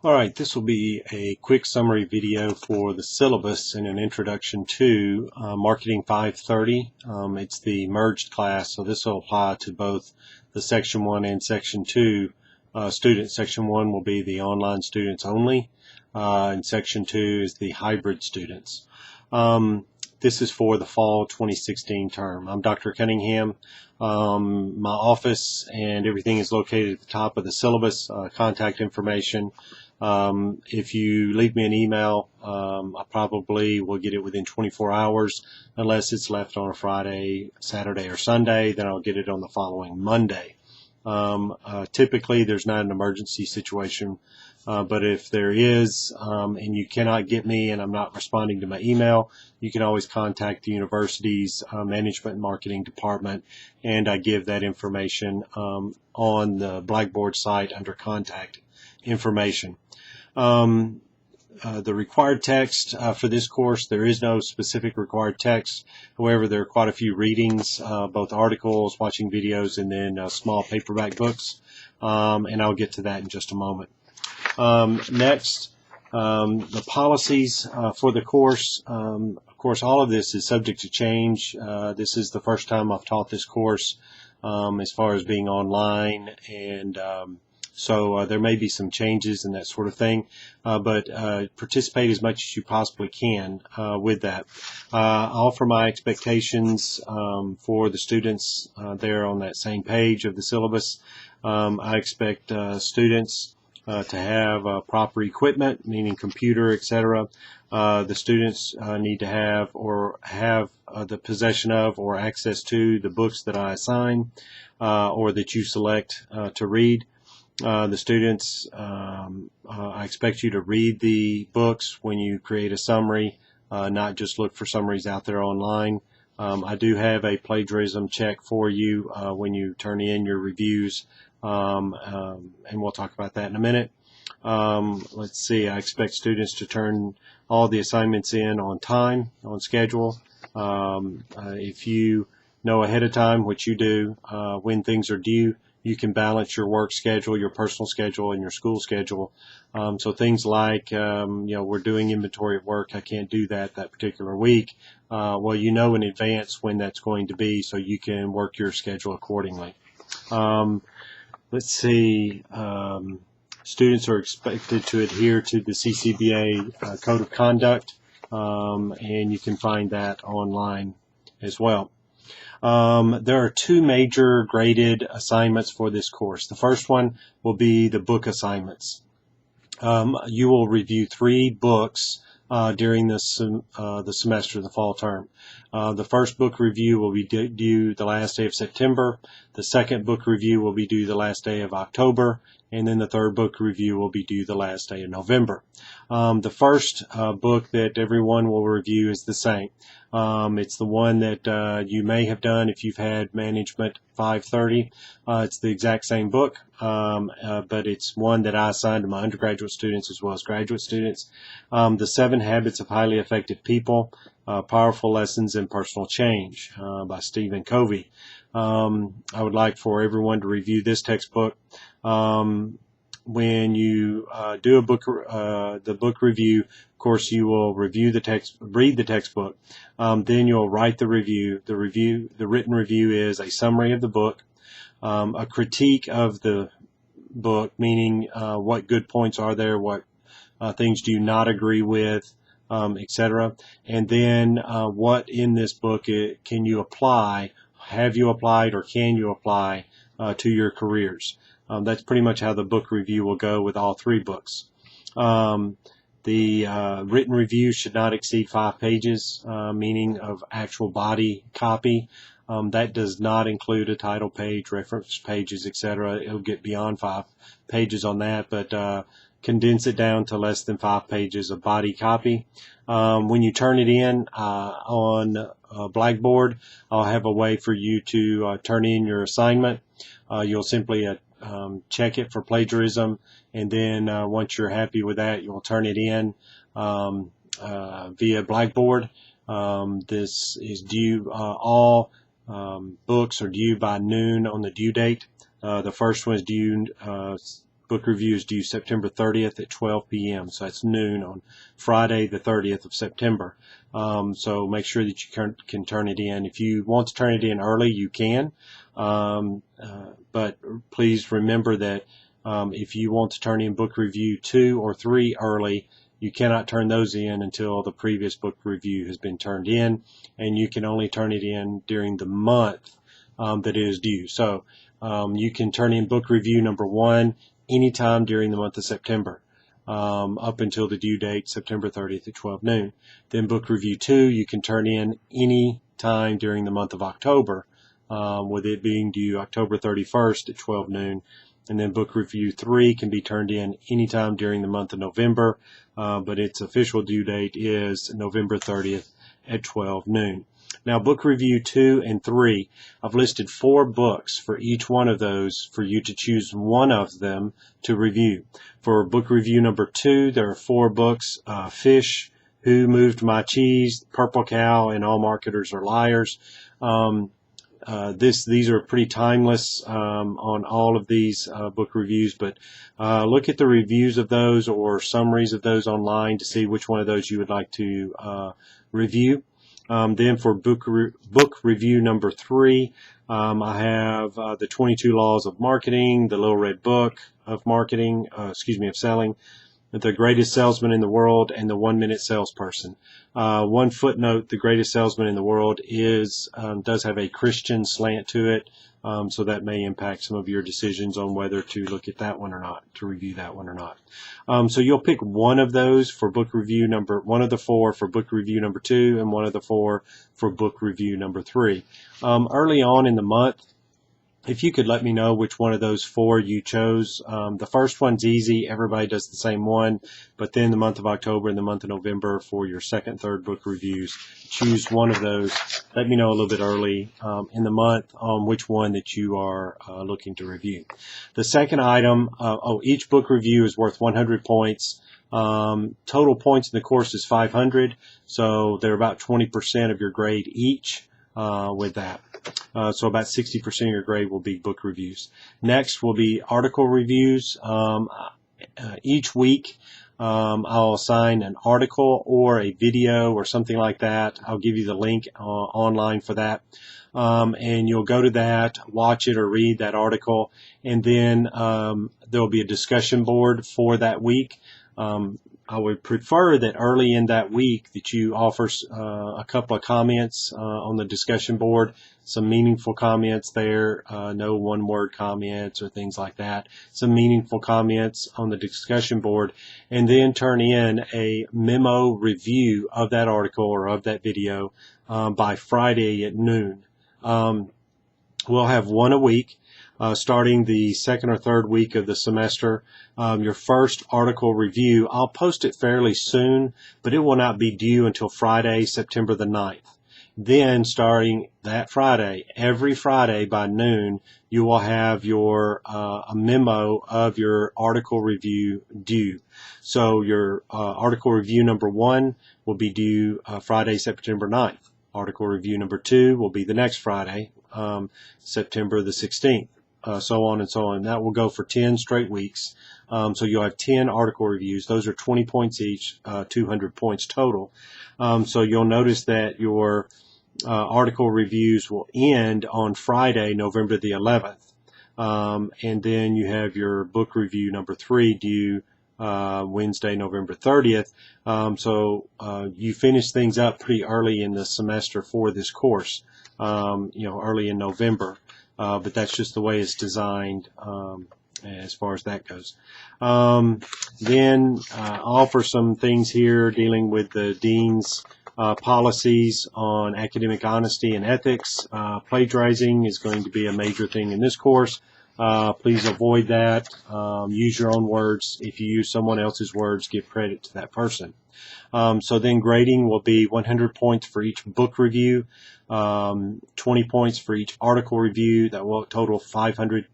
Alright, this will be a quick summary video for the syllabus and an introduction to Marketing 530. It's the merged class, so this will apply to both the Section 1 and Section 2 students. Section 1 will be the online students only, and Section 2 is the hybrid students. This is for the fall 2016 term. I'm Dr. Cunningham. My office and everything is located at the top of the syllabus, contact information. If you leave me an email, I probably will get it within 24 hours, unless it's left on a Friday, Saturday, or Sunday. Then I'll get it on the following Monday. Typically, there's not an emergency situation, but if there is, and you cannot get me and I'm not responding to my email, you can always contact the university's management and marketing department, and I give that information on the Blackboard site under contact information. The required text for this course, there is no specific required text. However, there are quite a few readings, both articles, watching videos, and then small paperback books. And I'll get to that in just a moment. Next, the policies for the course. Of course, all of this is subject to change. This is the first time I've taught this course as far as being online, and so there may be some changes and that sort of thing, but participate as much as you possibly can with that. I'll offer my expectations for the students there on that same page of the syllabus. I expect students to have proper equipment, meaning computer, etc. The students need to have the possession of or access to the books that I assign or that you select to read. The students, I expect you to read the books when you create a summary, not just look for summaries out there online. I do have a plagiarism check for you when you turn in your reviews, and we'll talk about that in a minute. Let's see, I expect students to turn all the assignments in on time, on schedule. If you know ahead of time, which you do, when things are due, you can balance your work schedule, your personal schedule, and your school schedule. So things like, we're doing inventory at work. I can't do that particular week. Well, you know in advance when that's going to be, so you can work your schedule accordingly. Let's see. Students are expected to adhere to the CCBA Code of Conduct, and you can find that online as well. There are two major graded assignments for this course. The first one will be the book assignments. You will review 3 books during the semester, the fall term. The first book review will be due the last day of September. The second book review will be due the last day of October. And then the third book review will be due the last day of November. The first book that everyone will review is the same. It's the one that you may have done if you've had Management 530. It's the exact same book, but it's one that I assigned to my undergraduate students as well as graduate students. The 7 Habits of Highly Effective People, Powerful Lessons in Personal Change by Stephen Covey. I would like for everyone to review this textbook. When you do the book review, of course, you will review the text, read the textbook. Then you'll write the review. The written review is a summary of the book, a critique of the book, meaning what good points are there, what things do you not agree with, etc. And then what in this book can you apply, have you applied, or can you apply to your careers. That's pretty much how the book review will go with all 3 books. The written review should not exceed 5 pages, meaning of actual body copy. That does not include a title page, reference pages, etc. It'll get beyond 5 pages on that, but condense it down to less than 5 pages of body copy. When you turn it in on Blackboard, I'll have a way for you to turn in your assignment. You'll simply check it for plagiarism, and then once you're happy with that, you'll turn it in via Blackboard. This is due, all books are due by noon on the due date. The first one is due book review is due September 30th at 12 p.m. So that's noon on Friday, the 30th of September. So make sure that you can turn it in. If you want to turn it in early, you can. But please remember that if you want to turn in book review 2 or 3 early, you cannot turn those in until the previous book review has been turned in, and you can only turn it in during the month that it is due. So you can turn in book review number 1 anytime during the month of September, up until the due date, September 30th at 12 noon. Then book review 2 you can turn in any time during the month of October, with it being due October 31st at 12 noon. And then book review 3 can be turned in anytime during the month of November, but its official due date is November 30th at 12 noon. Now, book review 2 and 3, I've listed 4 books for each one of those for you to choose one of them to review. For book review number 2, there are 4 books: Fish, Who Moved My Cheese, Purple Cow, and All Marketers Are Liars. These are pretty timeless on all of these book reviews, but look at the reviews of those or summaries of those online to see which one of those you would like to review. Then for book review number 3, I have the 22 Laws of Marketing, the Little Red Book of Marketing, of Selling, The Greatest Salesman in the World, and the 1-Minute Salesperson. One footnote: the Greatest Salesman in the World does have a Christian slant to it, so that may impact some of your decisions on whether to look at that one or not, to review that one or not. So you'll pick one of those for book review one of the 4 for book review number 2, and one of the 4 for book review number 3. Early on in the month, if you could let me know which one of those 4 you chose. The first one's easy. Everybody does the same one. But then the month of October and the month of November for your second, third book reviews, choose one of those. Let me know a little bit early in the month on which one that you are looking to review. The second item, each book review is worth 100 points. Total points in the course is 500. So they're about 20% of your grade each with that. So about 60% of your grade will be book reviews. Next will be article reviews. Each week I'll assign an article or a video or something like that. I'll give you the link online for that. And you'll go to that, watch it or read that article, and then there will be a discussion board for that week. I would prefer that early in that week that you offer a couple of comments on the discussion board, some meaningful comments there, no one-word comments or things like that, some meaningful comments on the discussion board, and then turn in a memo review of that article or of that video by Friday at noon. We'll have one a week. Starting the second or third week of the semester. Your first article review, I'll post it fairly soon, but it will not be due until Friday, September the 9th. Then starting that Friday, every Friday by noon, you will have your a memo of your article review due. So your article review number 1 will be due Friday, September 9th. Article review number 2 will be the next Friday, September the 16th. So on and so on. That will go for 10 straight weeks. So you'll have 10 article reviews. Those are 20 points each, 200 points total. So you'll notice that your article reviews will end on Friday, November the 11th. And then you have your book review number 3 due Wednesday, November 30th. So you finish things up pretty early in the semester for this course, early in November. But that's just the way it's designed as far as that goes. Then I'll offer some things here dealing with the dean's policies on academic honesty and ethics. Plagiarizing is going to be a major thing in this course. Please avoid that. Use your own words. If you use someone else's words, give credit to that person. So then grading will be 100 points for each book review, 20 points for each article review. That will total 500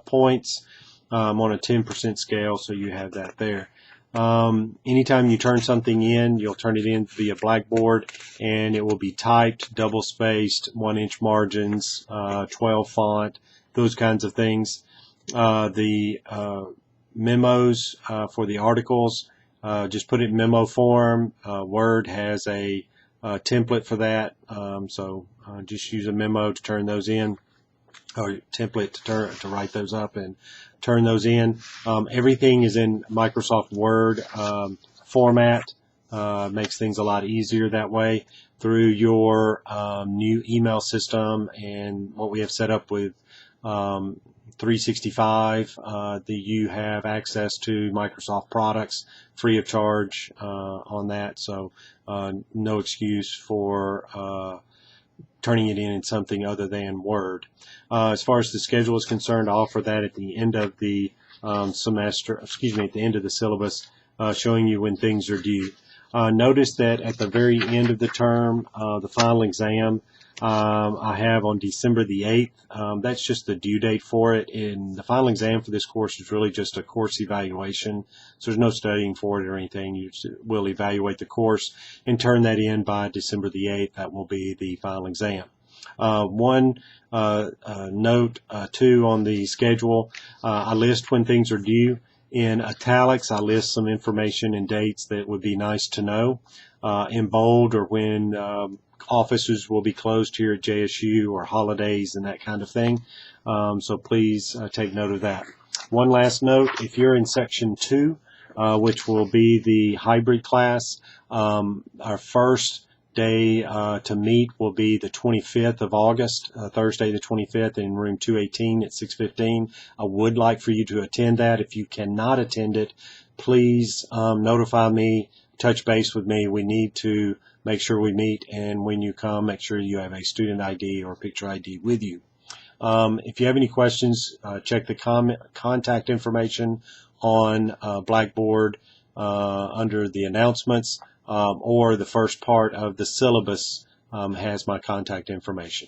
points on a 10% scale, so you have that there. Anytime you turn something in, you'll turn it in via Blackboard, and it will be typed, double-spaced, 1-inch margins, 12 font, those kinds of things. The memos for the articles, just put it in memo form. Word has a template for that, so just use a memo to turn those in, or template to write those up and turn those in. Everything is in Microsoft Word format. Makes things a lot easier that way through your new email system and what we have set up with 365. You have access to Microsoft products free of charge on that, so no excuse for turning it in something other than Word. As far as the schedule is concerned, I offer that at the end of the semester, excuse me, at the end of the syllabus, showing you when things are due. Notice that at the very end of the term, the final exam I have on December the 8th. That's just the due date for it. And the final exam for this course is really just a course evaluation. So there's no studying for it or anything. You will evaluate the course and turn that in by December the 8th. That will be the final exam. One note, too, on the schedule, I list when things are due. In italics, I list some information and dates that would be nice to know. In bold, or when offices will be closed here at JSU, or holidays and that kind of thing. So please take note of that. One last note, if you're in section 2, which will be the hybrid class, our first day to meet will be the 25th of August, Thursday the 25th, in room 218 at 6:15. I would like for you to attend that. If you cannot attend it, please notify me, touch base with me. We need to make sure we meet, and when you come, make sure you have a student ID or picture ID with you. If you have any questions, check the contact information on Blackboard under the announcements, or the first part of the syllabus has my contact information.